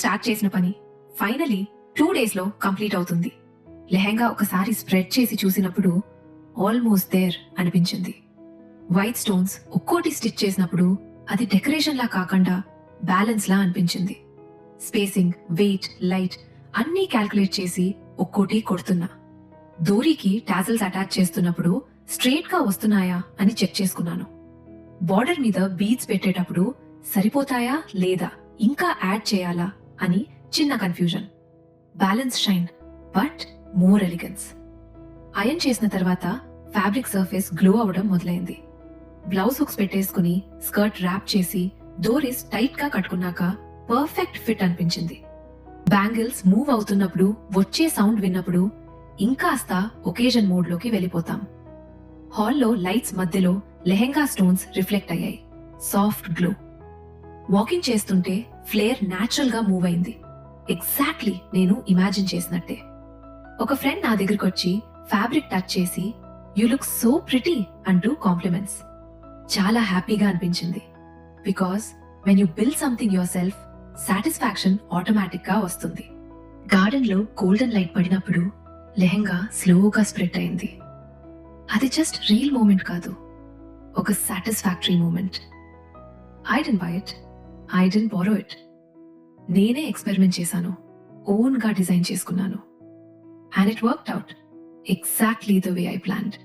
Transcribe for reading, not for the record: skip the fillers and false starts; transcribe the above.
Start చేసిన పని finally 2 days లో కంప్లీట్ అవుతుంది. లెహంగా ఒకసారి స్ప్రెడ్ చేసి చూసినప్పుడు ఆల్మోస్ట్ దేర్ అనిపించింది. వైట్ స్టోన్స్ ఒక్కోటి స్టిచ్ చేసినప్పుడు అది డెకరేషన్ లా కాకుండా బ్యాలెన్స్ లా అనిపించింది. స్పేసింగ్, వెయిట్, లైట్ అన్నీ క్యాల్కులేట్ చేసి ఒక్కోటి కొడుతున్నా. దోరీకి టాజల్స్ అటాచ్ చేస్తున్నప్పుడు స్ట్రెయిట్ గా వస్తున్నాయా అని చెక్ చేసుకున్నాను. బార్డర్ మీద బీడ్స్ పెట్టేటప్పుడు సరిపోతాయా లేదా ఇంకా యాడ్ చేయాలా అని చిన్న confusion. Balance shine but more elegance. Iron చేసిన తర్వాత ఫ్యాబ్రిక్ సర్ఫేస్ గ్లో అవడం మొదలైంది. బ్లౌజ్ హుక్స్ పెట్టేసుకుని స్కర్ట్ ర్యాప్ చేసి డోరీస్ టైట్ గా కట్టుకున్నాక పర్ఫెక్ట్ ఫిట్ అనిపించింది. బ్యాంగిల్స్ మూవ్ అవుతున్నప్పుడు వచ్చే సౌండ్ విన్నప్పుడు ఇంకాస్త ఒకేజన్ మోడ్ లోకి వెళ్ళిపోతాం. హాల్లో లైట్స్ మధ్యలో లెహెంగా స్టోన్స్ రిఫ్లెక్ట్ అయ్యాయి. Soft glow. వాకింగ్ చేస్తుంటే ఫ్లేర్ న్యాచురల్ గా మూవ్ అయింది. ఎగ్జాక్ట్లీ నేను ఇమాజిన్ చేసినట్టే. ఒక ఫ్రెండ్ నా దగ్గరకు వచ్చి ఫ్యాబ్రిక్ టచ్ చేసి యు లుక్ సో ప్రిటీ అంటూ కాంప్లిమెంట్స్. చాలా హ్యాపీగా అనిపించింది. Because when you build something your self satisfaction automatic గా వస్తుంది. గార్డెన్ లో గోల్డెన్ లైట్ పడినప్పుడు లెహంగా స్లోగా స్ప్రెడ్ అయింది. అది జస్ట్ రియల్ మూమెంట్ కాదు, ఒక satisfactory moment. I didn't buy it, I didn't borrow it. నేనే ఎక్స్పెరిమెంట్ చేశాను, ఓన్ గా డిజైన్ చేసుకున్నాను. And it worked out exactly the way I planned.